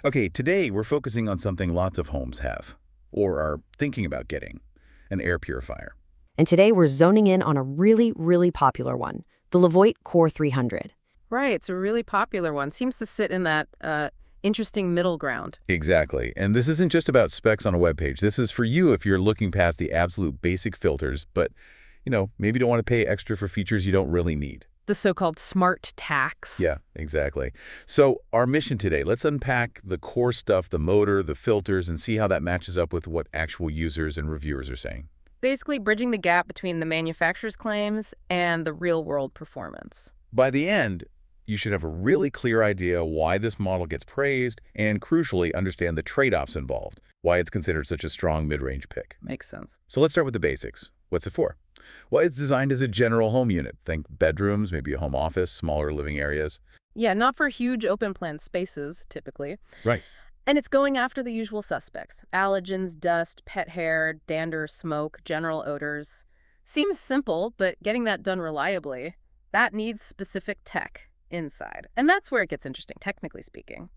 Okay, today we're focusing on something lots of homes have, or are thinking about getting, an air purifier. And today we're zoning in on a really, really popular one, the LEVOIT Core 300. Right, it's a really popular one. Seems to sit in that interesting middle ground. Exactly. And this isn't just about specs on a web page. This is for you if you're looking past the absolute basic filters, but, maybe don't want to pay extra for features you don't really need. The so-called smart tax. Yeah, exactly. So our mission today, let's unpack the core stuff, the motor, the filters, and see how that matches up with what actual users and reviewers are saying. Basically bridging the gap between the manufacturer's claims and the real-world performance. By the end, you should have a really clear idea why this model gets praised and, crucially, understand the trade-offs involved, why it's considered such a strong mid-range pick. Makes sense. So let's start with the basics. What's it for? Well, it's designed as a general home unit. Think bedrooms, maybe a home office, smaller living areas. Yeah, not for huge open-plan spaces, typically. Right. And it's going after the usual suspects. Allergens, dust, pet hair, dander, smoke, general odors. Seems simple, but getting that done reliably, that needs specific tech inside. And that's where it gets interesting, technically speaking.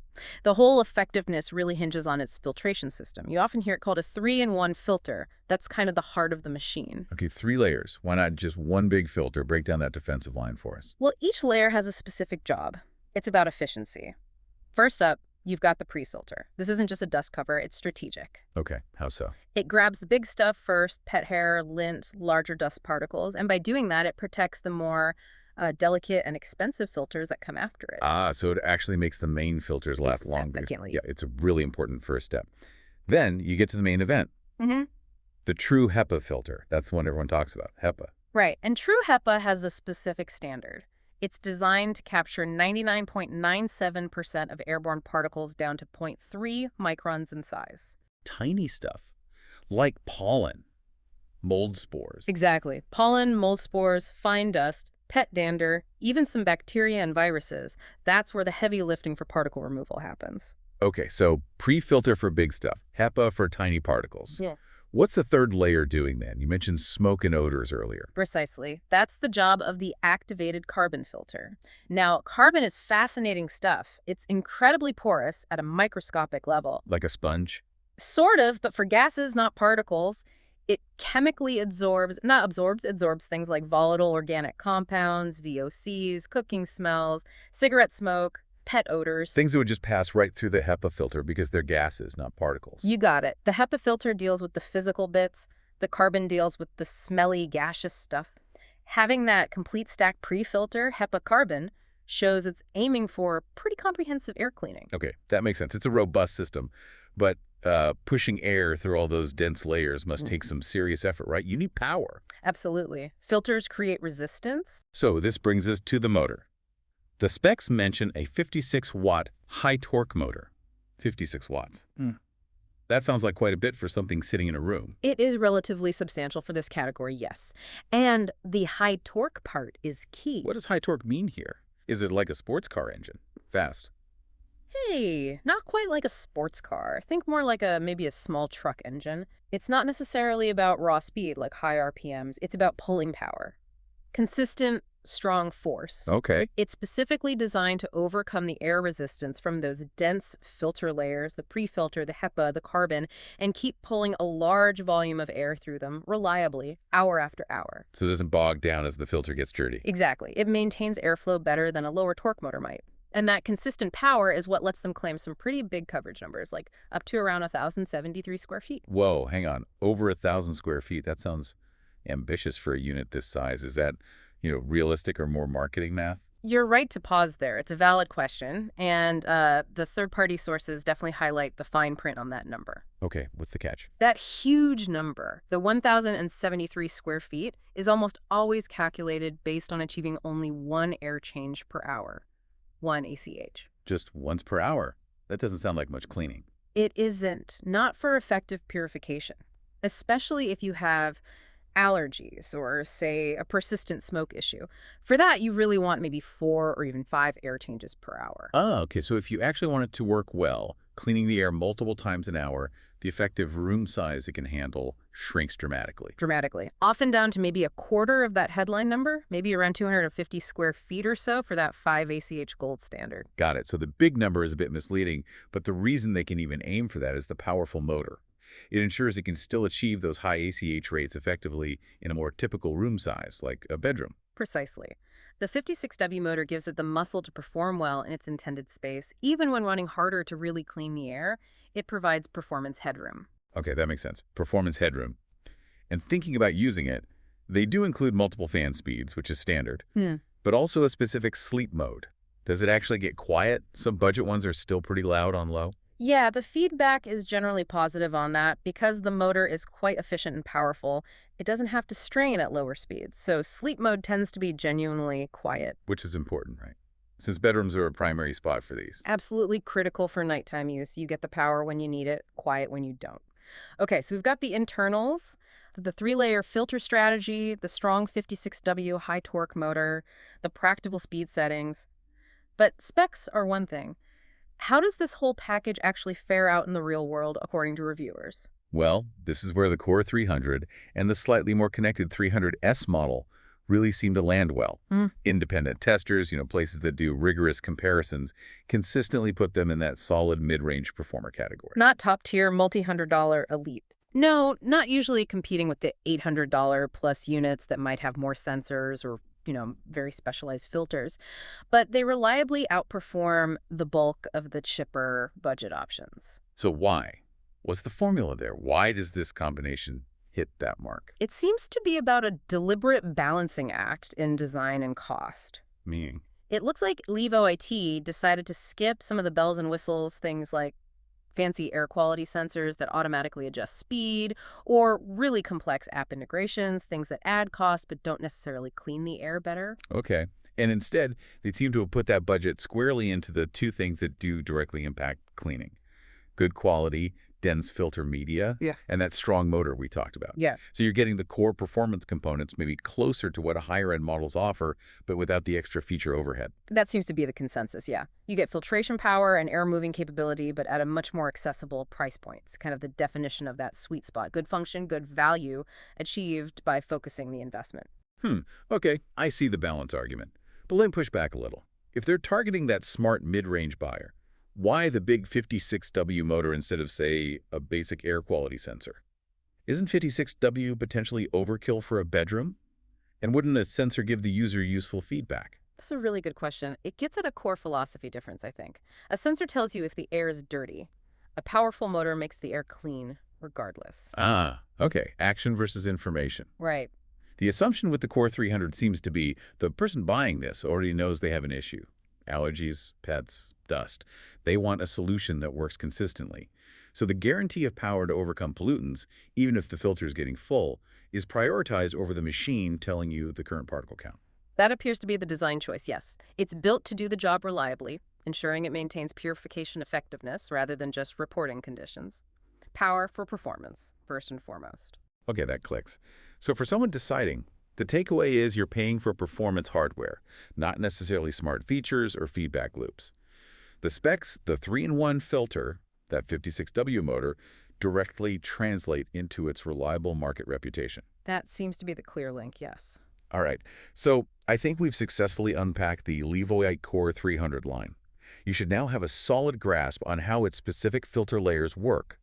The whole effectiveness really hinges on its filtration system. You often hear it called a 3-in-1 filter. That's kind of the heart of the machine. Okay, 3 layers. Why not just one big filter? Break down that defensive line for us. Well, each layer has a specific job. It's about efficiency. First up, you've got the pre-filter. This isn't just a dust cover, it's strategic. Okay, how so? It grabs the big stuff first, pet hair, lint, larger dust particles, and by doing that, it protects the more delicate and expensive filters that come after it. Ah, so it actually makes the main filters last longer. I can't leave. Yeah, it's a really important first step. Then you get to the main event. Mm-hmm. The true HEPA filter. That's the one everyone talks about, HEPA. Right, and true HEPA has a specific standard. It's designed to capture 99.97% of airborne particles down to 0.3 microns in size. Tiny stuff, like pollen, mold spores. Exactly. Pollen, mold spores, fine dust, pet dander, even some bacteria and viruses. That's where the heavy lifting for particle removal happens. Okay, so pre-filter for big stuff, HEPA for tiny particles. Yeah. What's the third layer doing then? You mentioned smoke and odors earlier. Precisely. That's the job of the activated carbon filter. Now, carbon is fascinating stuff. It's incredibly porous at a microscopic level. Like a sponge? Sort of, but for gases, not particles. It chemically absorbs things like volatile organic compounds, VOCs, cooking smells, cigarette smoke, pet odors. Things that would just pass right through the HEPA filter because they're gases, not particles. You got it. The HEPA filter deals with the physical bits. The carbon deals with the smelly, gaseous stuff. Having that complete stack pre-filter, HEPA carbon, shows it's aiming for pretty comprehensive air cleaning. Okay, that makes sense. It's a robust system. But pushing air through all those dense layers must take some serious effort, right? You need power. Absolutely. Filters create resistance. So this brings us to the motor. The specs mention a 56-watt high-torque motor. 56 watts. That sounds like quite a bit for something sitting in a room. It is relatively substantial for this category, yes. And the high torque part is key. What does high torque mean here? Is it like a sports car engine? Fast? Hey, not quite like a sports car. Think more like maybe a small truck engine. It's not necessarily about raw speed like high RPMs. It's about pulling power. Consistent, strong force. Okay. It's specifically designed to overcome the air resistance from those dense filter layers, the pre-filter, the HEPA, the carbon, and keep pulling a large volume of air through them reliably, hour after hour. So it doesn't bog down as the filter gets dirty. Exactly. It maintains airflow better than a lower torque motor might. And that consistent power is what lets them claim some pretty big coverage numbers, like up to around 1,073 square feet. Whoa, hang on. Over 1,000 square feet. That sounds ambitious for a unit this size. Is that, realistic or more marketing math? You're right to pause there. It's a valid question. And the third-party sources definitely highlight the fine print on that number. Okay, what's the catch? That huge number, the 1,073 square feet, is almost always calculated based on achieving only one air change per hour. 1 ACH. Just once per hour. That doesn't sound like much cleaning. It isn't. Not for effective purification, especially if you have allergies or, say, a persistent smoke issue. For that, you really want maybe 4 or even 5 air changes per hour. Oh, okay. So if you actually want it to work well, cleaning the air multiple times an hour, the effective room size it can handle shrinks dramatically. Dramatically. Often down to maybe a quarter of that headline number, maybe around 250 square feet or so for that 5 ACH gold standard. Got it. So the big number is a bit misleading, but the reason they can even aim for that is the powerful motor. It ensures it can still achieve those high ACH rates effectively in a more typical room size, like a bedroom. Precisely. The 56W motor gives it the muscle to perform well in its intended space. Even when running harder to really clean the air, it provides performance headroom. Okay, that makes sense. Performance headroom. And thinking about using it, they do include multiple fan speeds, which is standard, but also a specific sleep mode. Does it actually get quiet? Some budget ones are still pretty loud on low. Yeah, the feedback is generally positive on that. Because the motor is quite efficient and powerful, it doesn't have to strain at lower speeds. So sleep mode tends to be genuinely quiet. Which is important, right? Since bedrooms are a primary spot for these. Absolutely critical for nighttime use. You get the power when you need it, quiet when you don't. Okay, so we've got the internals, the 3-layer filter strategy, the strong 56W high torque motor, the practical speed settings. But specs are one thing. How does this whole package actually fare out in the real world, according to reviewers? Well, this is where the Core 300 and the slightly more connected 300S model really seem to land well. Independent testers, places that do rigorous comparisons, consistently put them in that solid mid-range performer category. Not top-tier, multi-$100 elite. No, not usually competing with the $800 plus units that might have more sensors or very specialized filters, but they reliably outperform the bulk of the chipper budget options. So why? What's the formula there? Why does this combination hit that mark? It seems to be about a deliberate balancing act in design and cost. Meaning? It looks like LEVOIT decided to skip some of the bells and whistles, things like fancy air quality sensors that automatically adjust speed, or really complex app integrations, things that add cost but don't necessarily clean the air better. Okay. And instead, they seem to have put that budget squarely into the two things that do directly impact cleaning. Good quality, dense filter media, and that strong motor we talked about. Yeah. So you're getting the core performance components maybe closer to what a higher-end models offer, but without the extra feature overhead. That seems to be the consensus, yeah. You get filtration power and air-moving capability, but at a much more accessible price point. It's kind of the definition of that sweet spot. Good function, good value, achieved by focusing the investment. Okay, I see the balance argument. But let me push back a little. If they're targeting that smart mid-range buyer, why the big 56W motor instead of, say, a basic air quality sensor? Isn't 56W potentially overkill for a bedroom? And wouldn't a sensor give the user useful feedback? That's a really good question. It gets at a core philosophy difference, I think. A sensor tells you if the air is dirty. A powerful motor makes the air clean, regardless. Ah, okay. Action versus information. Right. The assumption with the Core 300 seems to be the person buying this already knows they have an issue. Allergies, pets, dust. They want a solution that works consistently. So the guarantee of power to overcome pollutants, even if the filter is getting full, is prioritized over the machine telling you the current particle count. That appears to be the design choice, yes. It's built to do the job reliably, ensuring it maintains purification effectiveness rather than just reporting conditions. Power for performance, first and foremost. Okay, that clicks. So for someone deciding, the takeaway is you're paying for performance hardware, not necessarily smart features or feedback loops. The specs, the 3-in-1 filter, that 56W motor, directly translate into its reliable market reputation. That seems to be the clear link, yes. All right, so I think we've successfully unpacked the LEVOIT Core 300 line. You should now have a solid grasp on how its specific filter layers work,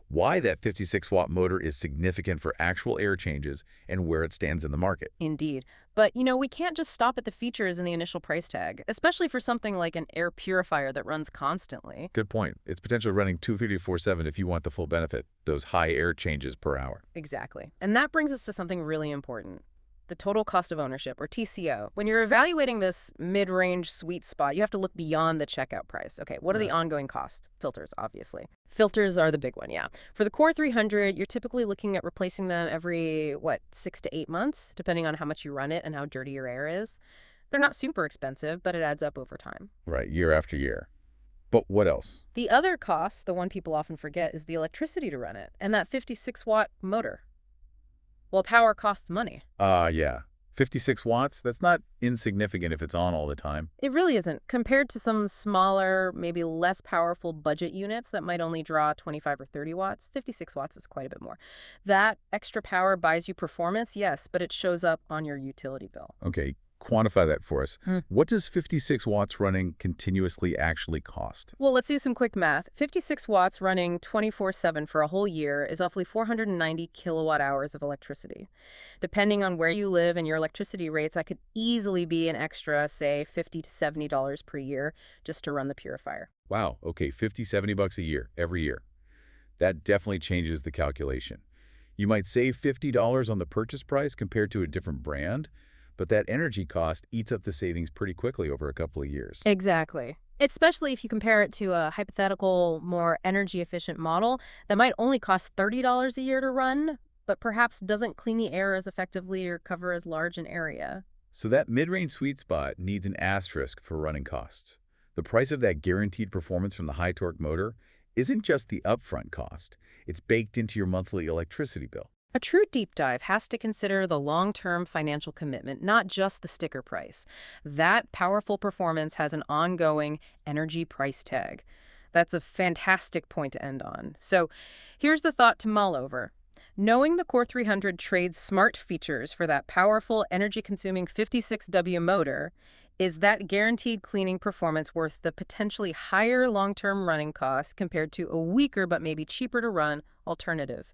why that 56-watt motor is significant for actual air changes, and where it stands in the market. Indeed. But, we can't just stop at the features in the initial price tag, especially for something like an air purifier that runs constantly. Good point. It's potentially running 234/7 if you want the full benefit, those high air changes per hour. Exactly. And that brings us to something really important. The total cost of ownership, or TCO. When you're evaluating this mid-range sweet spot, you have to look beyond the checkout price. Okay, what are the ongoing costs? Filters, obviously. Filters are the big one, yeah. For the Core 300, you're typically looking at replacing them every, 6 to 8 months, depending on how much you run it and how dirty your air is. They're not super expensive, but it adds up over time. Right, year after year. But what else? The other cost, the one people often forget, is the electricity to run it, and that 56-watt motor. Well, power costs money. Yeah. 56 watts, that's not insignificant if it's on all the time. It really isn't. Compared to some smaller, maybe less powerful budget units that might only draw 25 or 30 watts, 56 watts is quite a bit more. That extra power buys you performance, yes, but it shows up on your utility bill. Okay, quantify that for us. Hmm. What does 56 watts running continuously actually cost? Well, let's do some quick math. 56 watts running 24/7 for a whole year is roughly 490 kilowatt hours of electricity. Depending on where you live and your electricity rates, that could easily be an extra, say, $50 to $70 per year just to run the purifier. Wow, okay, 50, 70 bucks a year, every year. That definitely changes the calculation. You might save $50 on the purchase price compared to a different brand, but that energy cost eats up the savings pretty quickly over a couple of years. Exactly. Especially if you compare it to a hypothetical, more energy-efficient model that might only cost $30 a year to run, but perhaps doesn't clean the air as effectively or cover as large an area. So that mid-range sweet spot needs an asterisk for running costs. The price of that guaranteed performance from the high-torque motor isn't just the upfront cost. It's baked into your monthly electricity bill. A true deep dive has to consider the long-term financial commitment, not just the sticker price. That powerful performance has an ongoing energy price tag. That's a fantastic point to end on. So here's the thought to mull over. Knowing the Core 300 trades smart features for that powerful, energy-consuming 56W motor, is that guaranteed cleaning performance worth the potentially higher long-term running cost compared to a weaker but maybe cheaper to run alternative?